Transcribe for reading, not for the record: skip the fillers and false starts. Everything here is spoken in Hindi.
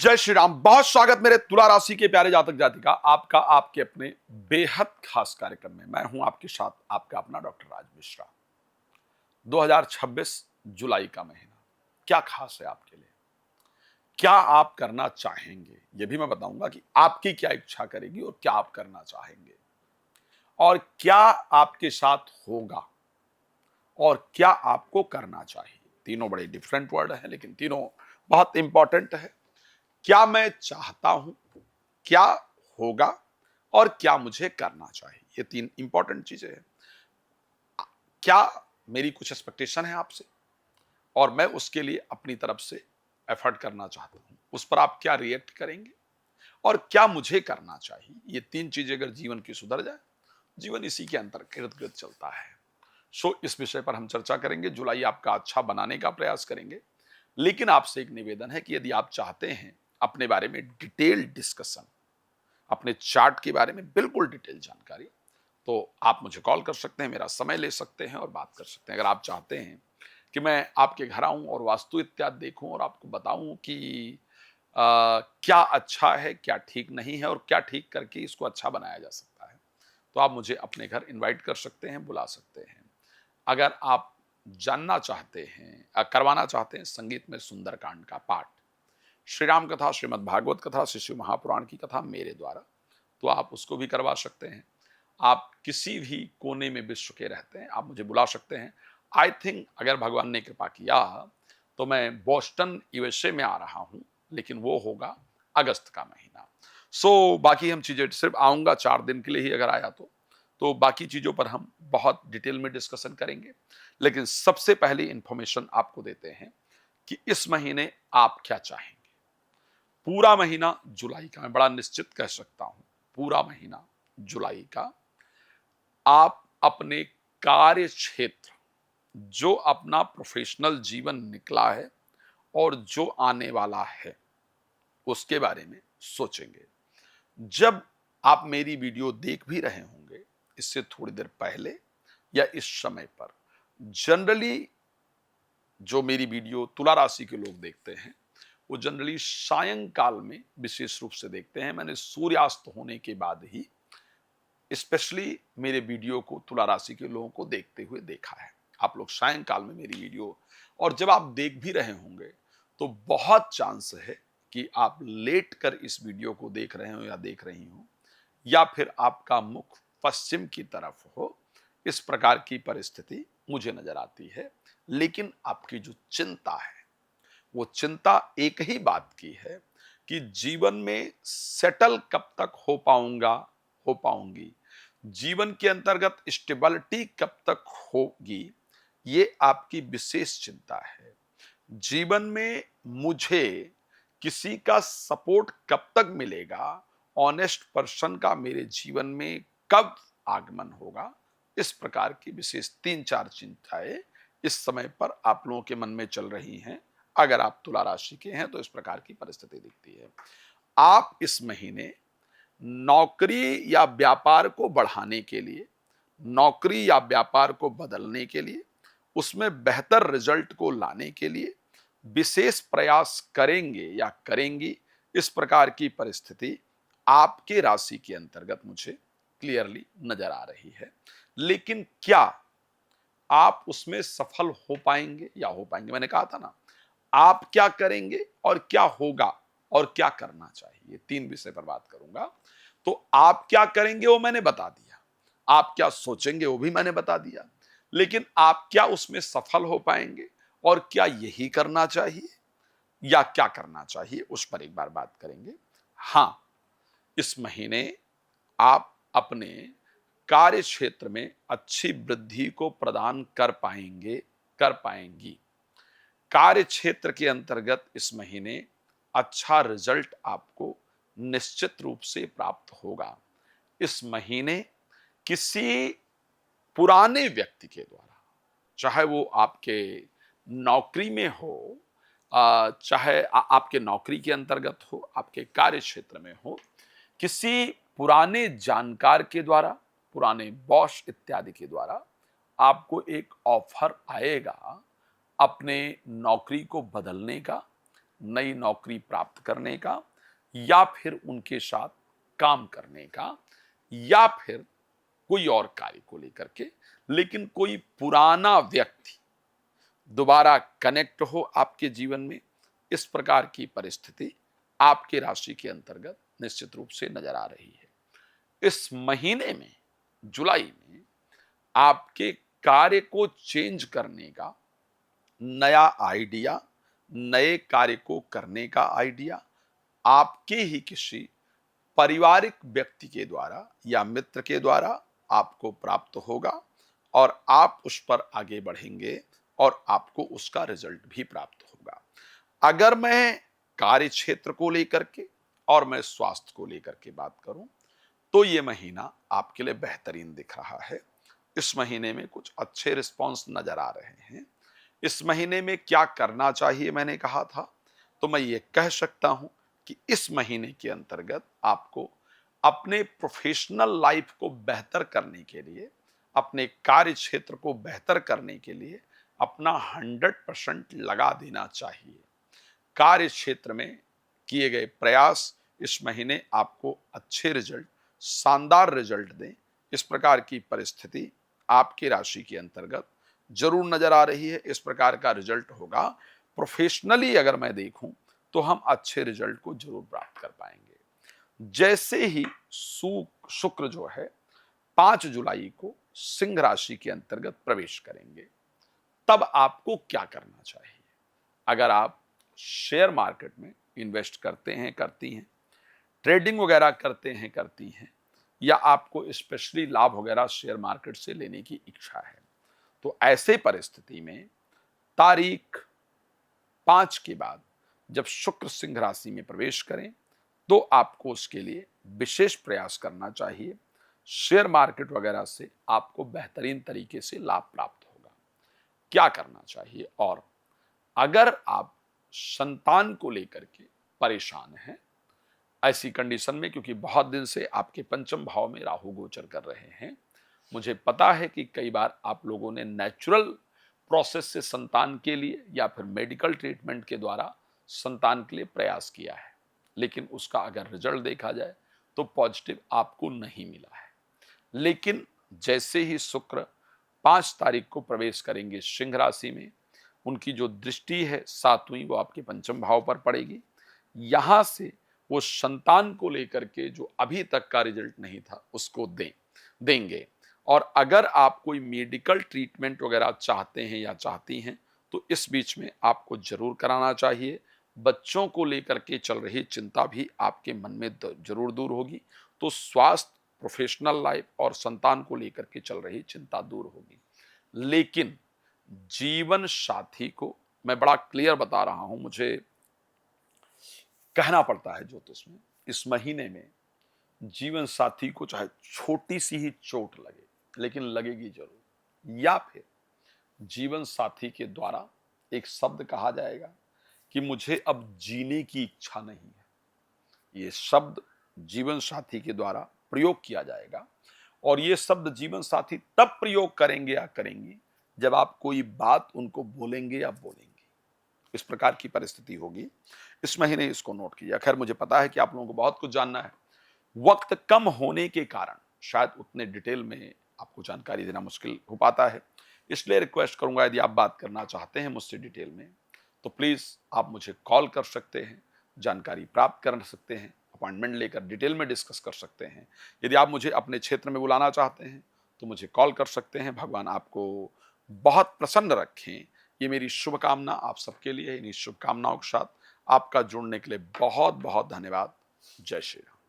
जय श्री राम। बहुत स्वागत मेरे तुला राशि के प्यारे जातक जातिका, आपका आपके अपने बेहद खास कार्यक्रम में। मैं हूं आपके साथ आपका अपना डॉक्टर राज मिश्रा। 2026 जुलाई का महीना क्या खास है आपके लिए, क्या आप करना चाहेंगे, यह भी मैं बताऊंगा कि आपकी क्या इच्छा करेगी और क्या आप करना चाहेंगे और क्या आपके साथ होगा और क्या आपको करना चाहिए। तीनों बड़े डिफरेंट वर्ड हैं, लेकिन तीनों बहुत इंपॉर्टेंट है। क्या मैं चाहता हूं, क्या होगा और क्या मुझे करना चाहिए, ये तीन इंपॉर्टेंट चीजें हैं। क्या मेरी कुछ एक्सपेक्टेशन है आपसे और मैं उसके लिए अपनी तरफ से एफर्ट करना चाहता हूं, उस पर आप क्या रिएक्ट करेंगे और क्या मुझे करना चाहिए। ये तीन चीजें अगर जीवन की सुधर जाए, जीवन इसी के अंतर इर्द गिर्द चलता है। सो इस विषय पर हम चर्चा करेंगे। जुलाई आपका अच्छा बनाने का प्रयास करेंगे, लेकिन आपसे एक निवेदन है कि यदि आप चाहते हैं अपने बारे में डिटेल डिस्कशन, अपने चार्ट के बारे में बिल्कुल डिटेल जानकारी, तो आप मुझे कॉल कर सकते हैं, मेरा समय ले सकते हैं और बात कर सकते हैं। अगर आप चाहते हैं कि मैं आपके घर आऊं और वास्तु इत्यादि देखूं और आपको बताऊं कि क्या अच्छा है, क्या ठीक नहीं है और क्या ठीक करके इसको अच्छा बनाया जा सकता है, तो आप मुझे अपने घर इनवाइट कर सकते हैं, बुला सकते हैं। अगर आप जानना चाहते हैं, करवाना चाहते हैं संगीत में सुंदरकांड का पाठ, श्री राम कथा, श्रीमद् भागवत कथा, श्री शिव महापुराण की कथा मेरे द्वारा, तो आप उसको भी करवा सकते हैं। आप किसी भी कोने में विश्व के रहते हैं, आप मुझे बुला सकते हैं। आई थिंक अगर भगवान ने कृपा किया तो मैं बोस्टन यूएसए में आ रहा हूं, लेकिन वो होगा अगस्त का महीना। बाकी हम चीजें सिर्फ आऊंगा 4 दिन के लिए ही अगर आया तो बाकी चीजों पर हम बहुत डिटेल में डिस्कशन करेंगे। लेकिन सबसे पहली इंफॉर्मेशन आपको देते हैं कि इस महीने आप क्या चाहेंगे। पूरा महीना जुलाई का, मैं बड़ा निश्चित कह सकता हूं, पूरा महीना जुलाई का आप अपने कार्य क्षेत्र, जो अपना प्रोफेशनल जीवन निकला है और जो आने वाला है, उसके बारे में सोचेंगे। जब आप मेरी वीडियो देख भी रहे होंगे इससे थोड़ी देर पहले या इस समय पर, जनरली जो मेरी वीडियो तुला राशि के लोग देखते हैं वो जनरली सायंकाल में विशेष रूप से देखते हैं। मैंने सूर्यास्त होने के बाद ही स्पेशली मेरे वीडियो को तुला राशि के लोगों को देखते हुए देखा है। आप लोग सायंकाल में मेरी वीडियो, और जब आप देख भी रहे होंगे तो बहुत चांस है कि आप लेट कर इस वीडियो को देख रहे हो या देख रही हो, या फिर आपका मुख पश्चिम की तरफ हो। इस प्रकार की परिस्थिति मुझे नजर आती है। लेकिन आपकी जो चिंता है वो चिंता एक ही बात की है कि जीवन में सेटल कब तक हो पाऊंगी, जीवन के अंतर्गत स्टेबिलिटी कब तक होगी, ये आपकी विशेष चिंता है। जीवन में मुझे किसी का सपोर्ट कब तक मिलेगा, ऑनेस्ट पर्सन का मेरे जीवन में कब आगमन होगा, इस प्रकार की विशेष 3-4 चिंताएं इस समय पर आप लोगों के मन में चल रही हैं। अगर आप तुला राशि के हैं तो इस प्रकार की परिस्थिति दिखती है। आप इस महीने नौकरी या व्यापार को बढ़ाने के लिए, नौकरी या व्यापार को बदलने के लिए, उसमें बेहतर रिजल्ट को लाने के लिए विशेष प्रयास करेंगे या करेंगी। इस प्रकार की परिस्थिति आपके राशि के अंतर्गत मुझे क्लियरली नजर आ रही है। लेकिन क्या आप उसमें सफल हो पाएंगे या हो पाएंगे, मैंने कहा था ना, आप क्या करेंगे और क्या होगा और क्या करना चाहिए, 3 विषय पर बात करूंगा। तो आप क्या करेंगे वो मैंने बता दिया, आप क्या सोचेंगे वो भी मैंने बता दिया, लेकिन आप क्या उसमें सफल हो पाएंगे और क्या यही करना चाहिए या क्या करना चाहिए, उस पर एक बार बात करेंगे। हां, इस महीने आप अपने कार्य क्षेत्र में अच्छी वृद्धि को प्रदान कर पाएंगी। कार्य क्षेत्र के अंतर्गत इस महीने अच्छा रिजल्ट आपको निश्चित रूप से प्राप्त होगा। इस महीने किसी पुराने व्यक्ति के द्वारा, चाहे वो आपके नौकरी में हो, चाहे आपके नौकरी के अंतर्गत हो, आपके कार्य क्षेत्र में हो, किसी पुराने जानकार के द्वारा, पुराने बॉस इत्यादि के द्वारा आपको एक ऑफर आएगा अपने नौकरी को बदलने का, नई नौकरी प्राप्त करने का, या फिर उनके साथ काम करने का, या फिर कोई और कार्य को लेकर के, लेकिन कोई पुराना व्यक्ति दोबारा कनेक्ट हो आपके जीवन में, इस प्रकार की परिस्थिति आपके राशि के अंतर्गत निश्चित रूप से नजर आ रही है। इस महीने में, जुलाई में, आपके कार्य को चेंज करने का नया आइडिया, नए कार्य को करने का आइडिया आपके ही किसी पारिवारिक व्यक्ति के द्वारा या मित्र के द्वारा आपको प्राप्त होगा, और आप उस पर आगे बढ़ेंगे और आपको उसका रिजल्ट भी प्राप्त होगा। अगर मैं कार्य क्षेत्र को लेकर के और मैं स्वास्थ्य को लेकर के बात करूं, तो ये महीना आपके लिए बेहतरीन दिख रहा है। इस महीने में कुछ अच्छे रिस्पॉन्स नजर आ रहे हैं। इस महीने में क्या करना चाहिए मैंने कहा था, तो मैं ये कह सकता हूं कि इस महीने के अंतर्गत आपको अपने प्रोफेशनल लाइफ को बेहतर करने के लिए, अपने कार्य क्षेत्र को बेहतर करने के लिए अपना 100% लगा देना चाहिए। कार्य क्षेत्र में किए गए प्रयास इस महीने आपको अच्छे रिजल्ट, शानदार रिजल्ट दें, इस प्रकार की परिस्थिति आपकी राशि के अंतर्गत जरूर नजर आ रही है। इस प्रकार का रिजल्ट होगा। प्रोफेशनली अगर मैं देखूं तो हम अच्छे रिजल्ट को जरूर प्राप्त कर पाएंगे। जैसे ही शुक्र जो है 5 जुलाई को सिंह राशि के अंतर्गत प्रवेश करेंगे, तब आपको क्या करना चाहिए। अगर आप शेयर मार्केट में इन्वेस्ट करते हैं, करती हैं, ट्रेडिंग वगैरह करते हैं, करती हैं, या आपको स्पेशली लाभ वगैरह शेयर मार्केट से लेने की इच्छा है, तो ऐसे परिस्थिति में तारीख 5 के बाद जब शुक्र सिंह राशि में प्रवेश करें, तो आपको उसके लिए विशेष प्रयास करना चाहिए। शेयर मार्केट वगैरह से आपको बेहतरीन तरीके से लाभ प्राप्त होगा। क्या करना चाहिए, और अगर आप संतान को लेकर के परेशान हैं, ऐसी कंडीशन में, क्योंकि बहुत दिन से आपके पंचम भाव में राहु गोचर कर रहे हैं, मुझे पता है कि कई बार आप लोगों ने नेचुरल प्रोसेस से संतान के लिए या फिर मेडिकल ट्रीटमेंट के द्वारा संतान के लिए प्रयास किया है, लेकिन उसका अगर रिजल्ट देखा जाए तो पॉजिटिव आपको नहीं मिला है। लेकिन जैसे ही शुक्र 5 तारीख को प्रवेश करेंगे सिंह राशि में, उनकी जो दृष्टि है 7वीं, वो आपके पंचम भाव पर पड़ेगी। यहां से वो संतान को लेकर के जो अभी तक का रिजल्ट नहीं था उसको देंगे। और अगर आप कोई मेडिकल ट्रीटमेंट वगैरह चाहते हैं या चाहती हैं, तो इस बीच में आपको जरूर कराना चाहिए। बच्चों को लेकर के चल रही चिंता भी आपके मन में जरूर दूर होगी। तो स्वास्थ्य, प्रोफेशनल लाइफ और संतान को लेकर के चल रही चिंता दूर होगी। लेकिन जीवन साथी को मैं बड़ा क्लियर बता रहा हूं, मुझे कहना पड़ता है ज्योतिष में, इस महीने में जीवन साथी को चाहे छोटी सी ही चोट लगे, लेकिन लगेगी जरूर, या फिर जीवन साथी के द्वारा एक शब्द कहा जाएगा कि मुझे अब जीने की इच्छा नहीं है। ये शब्द जीवन साथी के द्वारा प्रयोग किया जाएगा, और ये शब्द जीवन साथी तब प्रयोग करेंगे या करेंगी जब आप कोई बात उनको बोलेंगे या बोलेंगे। इस प्रकार की परिस्थिति होगी इस महीने, इसको नोट कीजिए। खैर, मुझे पता है कि आप लोगों को बहुत कुछ जानना है, वक्त कम होने के कारण शायद उतने डिटेल में आपको जानकारी देना मुश्किल हो पाता है, इसलिए रिक्वेस्ट करूंगा, यदि आप बात करना चाहते हैं मुझसे डिटेल में, तो प्लीज आप मुझे कॉल कर सकते हैं, जानकारी प्राप्त कर सकते हैं, अपॉइंटमेंट लेकर डिटेल में डिस्कस कर सकते हैं। यदि आप मुझे अपने क्षेत्र में बुलाना चाहते हैं तो मुझे कॉल कर सकते हैं। भगवान आपको बहुत प्रसन्न रखें, ये मेरी शुभकामना आप सबके लिए है। इन्हीं शुभकामनाओं के साथ आपका जुड़ने के लिए बहुत बहुत धन्यवाद। जय श्री राम।